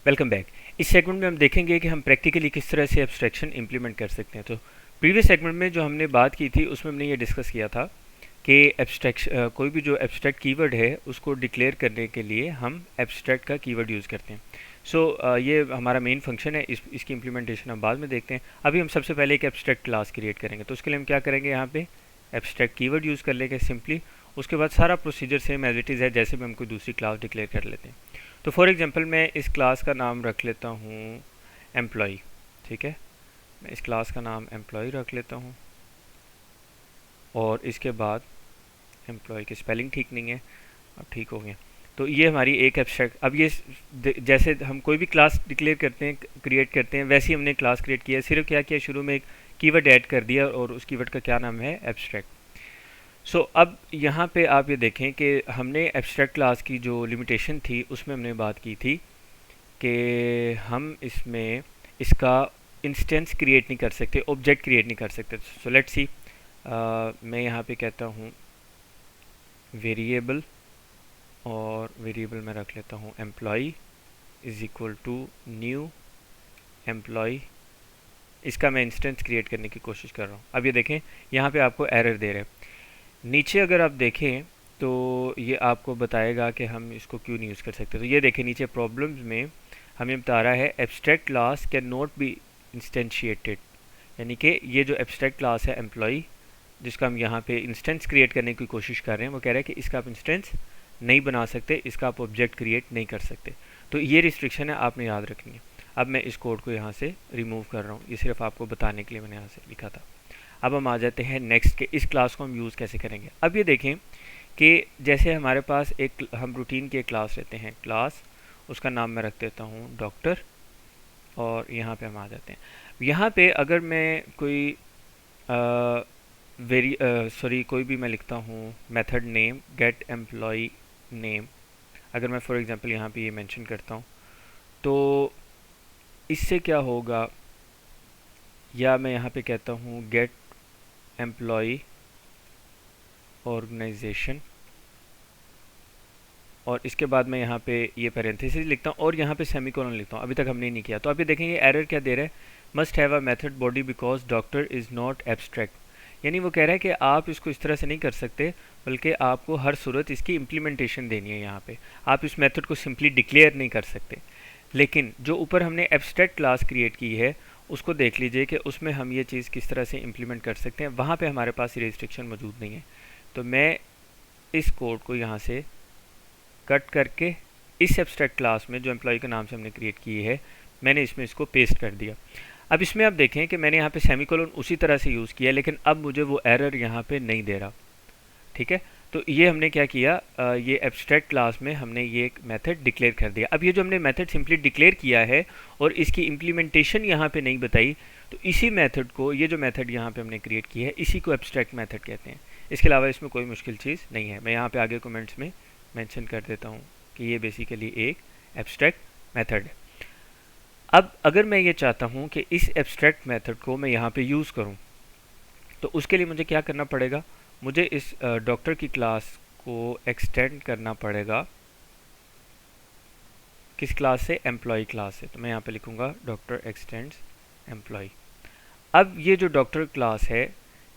Welcome back. इस segment में हम देखेंगे कि हम प्रैक्टिकली किस तरह से एब्स्ट्रैक्शन इंप्लीमेंट कर सकते हैं। तो प्रीवियस सेगमेंट में जो हमने बात की थी उसमें हमने ये डिस्कस किया था कि एब्स्ट्रैक्शन कोई भी जो एब्स्ट्रैक्ट कीवर्ड है उसको डिक्लेयर करने के लिए हम एब्स्ट्रैक्ट का कीवर्ड यूज़ करते हैं। ये हमारा मेन फंक्शन है। इसकी इम्प्लीमेंटेशन हम बाद में देखते हैं। अभी हम सबसे पहले एक एब्स्ट्रैक्ट क्लास क्रिएट करेंगे। तो उसके लिए हम क्या करेंगे, यहाँ पे एब्स्ट्रैक्ट कीवर्ड यूज़ कर लेंगे सिंपली। उसके बाद सारा procedure same as it is है जैसे भी हम कोई दूसरी क्लास डिक्लेयर कर लेते हैं। तो फॉर एग्जांपल मैं इस क्लास का नाम रख लेता हूँ एम्प्लॉय। ठीक है, मैं इस क्लास का नाम एम्प्लॉय रख लेता हूँ और इसके बाद एम्प्लॉय की स्पेलिंग ठीक नहीं है, अब ठीक हो गया। तो ये हमारी एक एब्स्ट्रैक्ट। अब ये जैसे हम कोई भी क्लास डिक्लेयर करते हैं, क्रिएट करते हैं, वैसे ही हमने क्लास क्रिएट किया। सिर्फ क्या किया, शुरू में एक कीवर्ड ऐड कर दिया और उस कीवर्ड का क्या नाम है, एब्स्ट्रैक्ट। अब यहाँ पे आप ये देखें कि हमने एब्स्ट्रैक्ट क्लास की जो लिमिटेशन थी उसमें हमने बात की थी कि हम इसमें इसका इंस्टेंस क्रिएट नहीं कर सकते, ऑब्जेक्ट क्रिएट नहीं कर सकते। सो लेट्स सी, मैं यहाँ पे कहता हूँ वेरिएबल, और वेरिएबल में रख लेता हूँ employee is equal to new employee. इसका मैं इंस्टेंस क्रिएट करने की कोशिश कर रहा हूँ। अब ये देखें यहाँ पे आपको एरर दे रहे हैं। नीचे अगर आप देखें तो ये आपको बताएगा कि हम इसको क्यों नहीं यूज़ कर सकते। तो ये देखें नीचे प्रॉब्लम्स में हमें बता रहा है abstract class can not be instantiated, यानी कि ये जो एब्स्ट्रैक्ट क्लास है एम्प्लॉय जिसका हम यहाँ पे इंस्टेंस क्रिएट करने की कोशिश कर रहे हैं, वो कह रहा है कि इसका आप इंस्टेंस नहीं बना सकते, इसका आप ऑब्जेक्ट क्रिएट नहीं कर सकते। तो ये रिस्ट्रिक्शन है, आपने याद रखनी है। अब मैं इस कोड को यहाँ से रिमूव कर रहा हूँ, ये सिर्फ आपको बताने के लिए मैंने यहाँ से लिखा था। अब हम आ जाते हैं नेक्स्ट के, इस क्लास को हम यूज़ कैसे करेंगे। अब ये देखें कि जैसे हमारे पास एक हम रूटीन की एक क्लास लेते हैं, क्लास उसका नाम मैं रख देता हूँ डॉक्टर, और यहाँ पे हम आ जाते हैं। यहाँ पे अगर मैं कोई कोई भी मैं लिखता हूँ method name get employee name, अगर मैं फॉर एग्जांपल यहाँ पे ये मेंशन करता हूँ तो इससे क्या होगा, या मैं यहाँ पे कहता हूँ गेट एम्प्लॉय ऑर्गेनाइजेशन, और इसके बाद मैं यहाँ पे ये पैरेंथेसिस लिखता हूँ और यहाँ पे सेमीकोलन लिखता हूँ। अभी तक हमने नहीं किया। तो अभी देखेंगे एरर क्या दे रहा है, must have a method body because doctor is not abstract. यानी वो कह रहा है कि आप इसको इस तरह से नहीं कर सकते, बल्कि आपको हर सूरत इसकी इम्प्लीमेंटेशन देनी है। यहाँ पे आप इस मेथड को सिंपली डिक्लेयर नहीं कर सकते। लेकिन जो ऊपर हमने एब्स्ट्रैक्ट क्लास क्रिएट की है उसको देख लीजिए कि उसमें हम ये चीज़ किस तरह से इम्प्लीमेंट कर सकते हैं। वहाँ पे हमारे पास ये रिस्ट्रिक्शन मौजूद नहीं है। तो मैं इस कोड को यहाँ से कट करके इस एब्स्ट्रैक्ट क्लास में जो एम्प्लॉय के नाम से हमने क्रिएट की है, मैंने इसमें इसको पेस्ट कर दिया। अब इसमें आप देखें कि मैंने यहाँ पे सेमीकोलन उसी तरह से यूज़ किया, लेकिन अब मुझे वो एरर यहाँ पे नहीं दे रहा। ठीक है, तो ये हमने क्या किया, ये एब्स्ट्रैक्ट क्लास में हमने ये एक मेथड डिक्लेयर कर दिया। अब ये जो हमने मेथड सिंपली डिक्लेयर किया है और इसकी इम्प्लीमेंटेशन यहाँ पे नहीं बताई, तो इसी मेथड को, ये जो मेथड यहाँ पे हमने क्रिएट की है, इसी को एब्स्ट्रैक्ट मेथड कहते हैं। इसके अलावा इसमें कोई मुश्किल चीज़ नहीं है। मैं यहाँ पे आगे कमेंट्स में मेंशन कर देता हूँ कि ये बेसिकली एक एब्स्ट्रैक्ट मेथड है। अब अगर मैं ये चाहता हूँ कि इस एब्स्ट्रैक्ट मेथड को मैं यहाँ पे यूज़ करूँ, तो उसके लिए मुझे क्या करना पड़ेगा, मुझे इस डॉक्टर की क्लास को एक्सटेंड करना पड़ेगा। किस क्लास से, एम्प्लॉय क्लास से। तो मैं यहाँ पे लिखूँगा डॉक्टर एक्सटेंड्स एम्प्लॉय। अब ये जो डॉक्टर क्लास है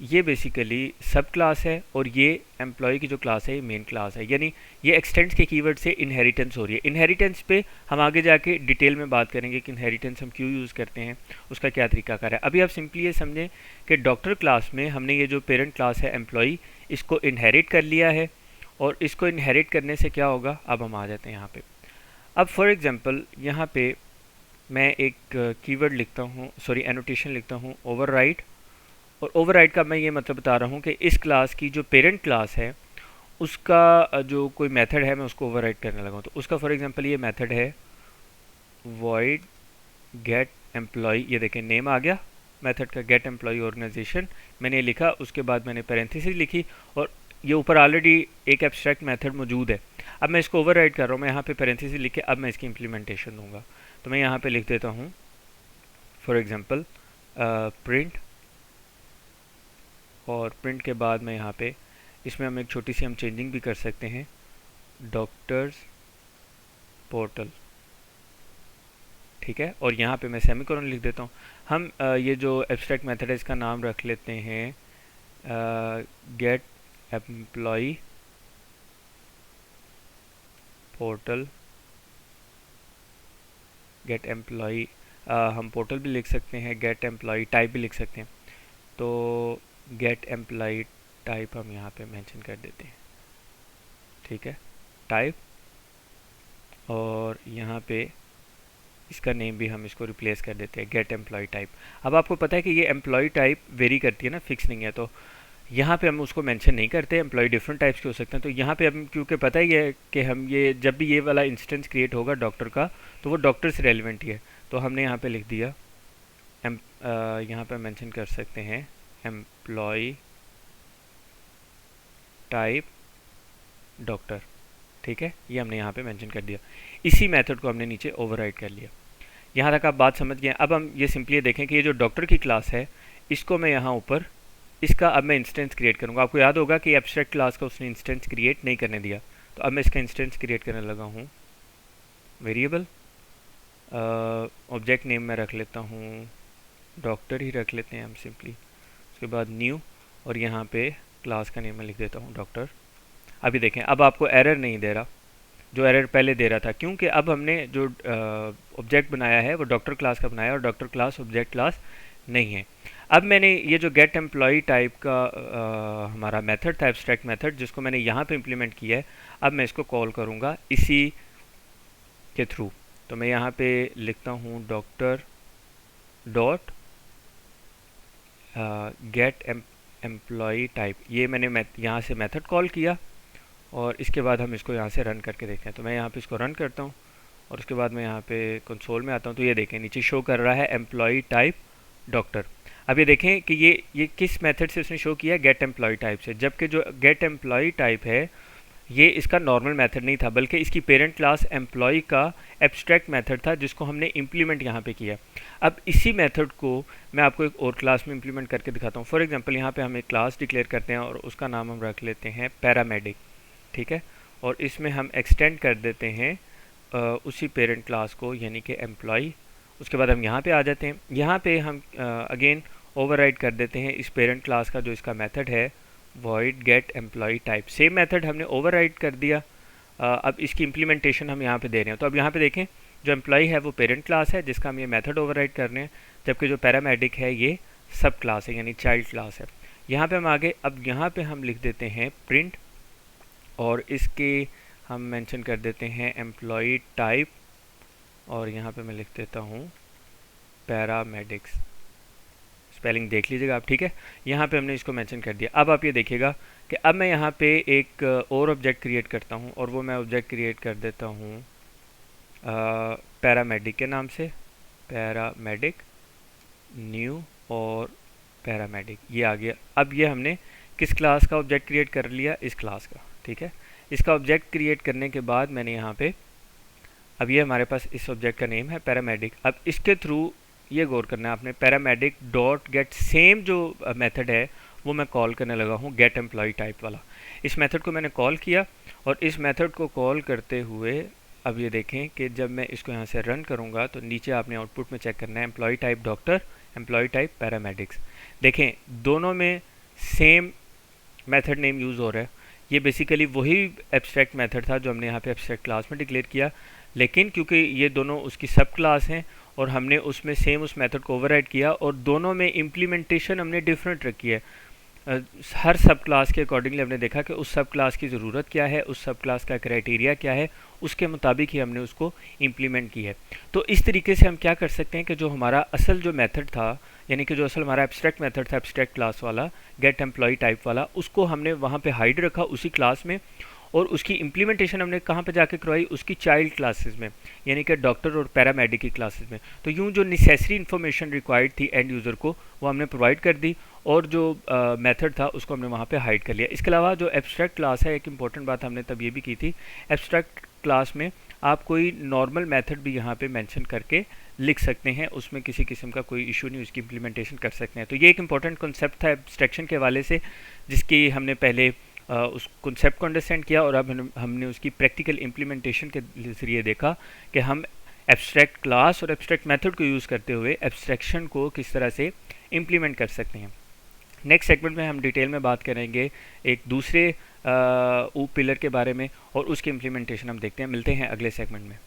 ये बेसिकली सब क्लास है, और ये एम्प्लॉय की जो क्लास है ये मेन क्लास है। यानी ये एक्सटेंड्स के कीवर्ड से इनहेरिटेंस हो रही है। इनहेरिटेंस पे हम आगे जाके डिटेल में बात करेंगे कि इनहेरिटेंस हम क्यों यूज़ करते हैं, उसका क्या तरीकाकार है। अभी आप सिंपली ये समझें कि डॉक्टर क्लास में हमने ये जो पेरेंट क्लास है एम्प्लॉय, इसको इनहेरिट कर लिया है, और इसको इनहेरिट करने से क्या होगा, अब हम आ जाते हैं यहाँ पे। अब फॉर एग्जांपल यहाँ पे मैं एक कीवर्ड लिखता हूँ, सॉरी एनोटेशन लिखता हूँ ओवरराइड, और ओवरराइड का मैं ये मतलब बता रहा हूँ कि इस क्लास की जो पेरेंट क्लास है उसका जो कोई मेथड है मैं उसको ओवरराइड करने लगा हूँ। तो उसका फॉर एग्जांपल ये मेथड है void get एम्प्लॉय। ये देखें नेम आ गया मेथड का, गेट एम्प्लॉय ऑर्गेनाइजेशन मैंने ये लिखा, उसके बाद मैंने पैरेंथेसिस लिखी, और ये ऊपर ऑलरेडी एक एब्स्ट्रैक्ट मेथड मौजूद है। अब मैं इसको ओवरराइड कर रहा हूँ, मैं यहाँ पे पैरेंथेसिस लिख के अब मैं इसकी इम्प्लीमेंटेशन दूंगा। तो मैं यहाँ पे लिख देता हूँ फॉर एग्जांपल प्रिंट, और प्रिंट के बाद मैं यहाँ पे इसमें हम एक छोटी सी हम चेंजिंग भी कर सकते हैं, डॉक्टर्स पोर्टल। ठीक है, और यहाँ पे मैं सेमीकोलन लिख देता हूँ। हम ये जो एब्स्ट्रैक्ट मेथड है इसका नाम रख लेते हैं get employee portal, get employee, हम पोर्टल भी लिख सकते हैं, गेट एम्प्लॉई टाइप भी लिख सकते हैं। तो गेट एम्प्लॉई टाइप हम यहाँ पे मेंशन कर देते हैं, ठीक है, टाइप, और यहाँ पे इसका नेम भी हम इसको रिप्लेस कर देते हैं गेट एम्प्लॉय टाइप। अब आपको पता है कि ये एम्प्लॉय टाइप वेरी करती है ना, फिक्स नहीं है, तो यहाँ पे हम उसको मेंशन नहीं करते। एम्प्लॉय डिफरेंट टाइप्स के हो सकते हैं, तो यहाँ पे हम क्योंकि पता ही है कि हम ये जब भी ये वाला इंस्टेंस क्रिएट होगा डॉक्टर का तो वो डॉक्टर से रेलिवेंट ही है, तो हमने यहाँ पे लिख दिया यहाँ पे मेंशन कर सकते हैं एम्प्लॉय टाइप डॉक्टर, ठीक है, ये हमने यहाँ पे मेंशन कर दिया। इसी मेथड को हमने नीचे ओवरराइड कर लिया। यहाँ तक आप बात समझ गए। अब हम ये सिंपली देखें कि ये जो डॉक्टर की क्लास है इसको मैं यहाँ ऊपर इसका अब मैं इंस्टेंस क्रिएट करूँगा। आपको याद होगा कि एब्स्ट्रैक्ट क्लास का उसने इंस्टेंस क्रिएट नहीं करने दिया, तो अब मैं इसका इंस्टेंस क्रिएट करने लगा हूँ। वेरिएबल ऑब्जेक्ट नेम में रख लेता हूँ, डॉक्टर ही रख लेते हैं हम सिंपली, उसके बाद न्यू, और यहाँ पे क्लास का नेम मैं लिख देता हूँ डॉक्टर। अभी देखें, अब आपको एरर नहीं दे रहा जो एरर पहले दे रहा था, क्योंकि अब हमने जो ऑब्जेक्ट बनाया है वो डॉक्टर क्लास का बनाया और डॉक्टर क्लास ऑब्जेक्ट क्लास नहीं है। अब मैंने ये जो गेट एम्प्लॉई टाइप का हमारा मेथड था एब्स्ट्रैक्ट मेथड, जिसको मैंने यहाँ पे इम्प्लीमेंट किया है, अब मैं इसको कॉल करूँगा इसी के थ्रू। तो मैं यहाँ पे लिखता हूँ doctor dot gate employee type, ये मैंने यहाँ से मेथड कॉल किया और इसके बाद हम इसको यहाँ से रन करके देखते हैं। तो मैं यहाँ पे इसको रन करता हूँ और उसके बाद मैं यहाँ पे कंसोल में आता हूँ, तो ये देखें नीचे शो कर रहा है एम्प्लॉई टाइप डॉक्टर। अब ये देखें कि ये किस मेथड से उसने शो किया, गेट एम्प्लॉई टाइप से, जबकि जो गेट एम्प्लॉई टाइप है ये इसका नॉर्मल मेथड नहीं था, बल्कि इसकी पेरेंट क्लास एम्प्लॉई का एब्स्ट्रैक्ट मेथड था जिसको हमने इम्प्लीमेंट यहाँ पे किया। अब इसी मेथड को मैं आपको एक और क्लास में इम्प्लीमेंट करके दिखाता हूँ। फॉर एग्जांपल यहाँ पे हम एक क्लास डिक्लेयर करते हैं और उसका नाम हम रख लेते हैं पैरामेडिक, ठीक है, और इसमें हम एक्सटेंड कर देते हैं उसी पेरेंट क्लास को, यानी कि एम्प्लॉई। उसके बाद हम यहाँ पे आ जाते हैं, यहाँ पे हम अगेन ओवरराइड कर देते हैं इस पेरेंट क्लास का जो इसका मेथड है void get employee type, same method हमने ओवरराइड कर दिया। अब इसकी इम्प्लीमेंटेशन हम यहाँ पे दे रहे हैं। तो अब यहाँ पे देखें जो एम्प्लॉई है वो पेरेंट क्लास है जिसका हम ये मेथड ओवरराइड कर रहे हैं, जबकि जो पैरामेडिक है ये सब क्लास है यानी चाइल्ड क्लास है। यहाँ पे हम आगे, अब यहाँ पे हम लिख देते हैं प्रिंट और इसके हम मेंशन कर देते हैं एम्प्लॉई टाइप, और यहाँ पे मैं लिख देता हूँ पैरामेडिक्स, स्पेलिंग देख लीजिएगा आप, ठीक है। यहाँ पे हमने इसको मेंशन कर दिया। अब आप ये देखिएगा कि अब मैं यहाँ पे एक और ऑब्जेक्ट क्रिएट करता हूँ और वो मैं ऑब्जेक्ट क्रिएट कर देता हूँ पैरामेडिक के नाम से, पैरामेडिक न्यू और पैरामेडिक, ये आ गया। अब ये हमने किस क्लास का ऑब्जेक्ट क्रिएट कर लिया, इस क्लास का, ठीक है। इसका ऑब्जेक्ट क्रिएट करने के बाद मैंने यहाँ पे, अब ये हमारे पास इस ऑब्जेक्ट का नेम है पैरामेडिक। अब इसके थ्रू ये गौर करना है आपने, पैरामेडिक डॉट गेट सेम जो मेथड है वो मैं कॉल करने लगा हूँ गेट एम्प्लॉई टाइप वाला। इस मेथड को मैंने कॉल किया और इस मेथड को कॉल करते हुए अब ये देखें कि जब मैं इसको यहाँ से रन करूँगा तो नीचे आपने आउटपुट में चेक करना है employee type doctor, employee type paramedics. देखें दोनों में सेम मेथड नेम यूज़ हो रहा है। ये बेसिकली वही एब्स्ट्रैक्ट मेथड था जो हमने यहाँ पे एब्स्ट्रैक्ट क्लास में डिक्लेयर किया, लेकिन क्योंकि ये दोनों उसकी सब क्लास हैं और हमने उसमें सेम उस मेथड को ओवरराइड किया और दोनों में इम्प्लीमेंटेशन हमने डिफरेंट रखी है। हर सब क्लास के अकॉर्डिंगली हमने देखा कि उस सब क्लास की ज़रूरत क्या है, उस सब क्लास का क्राइटेरिया क्या है, उसके मुताबिक ही हमने उसको इम्प्लीमेंट की है। तो इस तरीके से हम क्या कर सकते हैं कि जो हमारा असल जो मेथड था, यानी कि जो असल हमारा एब्स्ट्रैक्ट मेथड था एब्स्ट्रैक्ट क्लास वाला गेट एम्प्लॉई टाइप वाला, उसको हमने वहाँ पे हाइड रखा उसी क्लास में और उसकी इम्प्लीमेंटेशन हमने कहाँ पे जाके करवाई, उसकी चाइल्ड क्लासेस में, यानी कि डॉक्टर और पैरामेडिक की क्लासेस में। तो यूँ जो नेसेसरी इन्फॉर्मेशन रिक्वायर्ड थी एंड यूज़र को वो हमने प्रोवाइड कर दी और जो मेथड था उसको हमने वहाँ पे हाइड कर लिया। इसके अलावा जो एब्स्ट्रैक्ट क्लास है, एक इंपॉर्टेंट बात हमने तब ये भी की थी, एब्स्ट्रैक्ट क्लास में आप कोई नॉर्मल मेथड भी यहाँ पे मेंशन करके लिख सकते हैं, उसमें किसी किस्म का कोई इशू नहीं, उसकी इम्प्लीमेंटेशन कर सकते हैं। तो ये एक इंपॉर्टेंट कॉन्सेप्ट था एब्स्ट्रैक्शन के हवाले से, जिसकी हमने पहले उस कॉन्सेप्ट को अंडरस्टैंड किया और अब हमने उसकी प्रैक्टिकल इम्प्लीमेंटेशन के ज़रिए देखा कि हम एब्स्ट्रैक्ट क्लास और एब्स्ट्रैक्ट मेथड को यूज़ करते हुए एब्स्ट्रैक्शन को किस तरह से इम्प्लीमेंट कर सकते हैं। नेक्स्ट सेगमेंट में हम डिटेल में बात करेंगे एक दूसरे ऊ पिलर के बारे में और उसके इम्प्लीमेंटेशन हम देखते हैं। मिलते हैं अगले सेगमेंट में।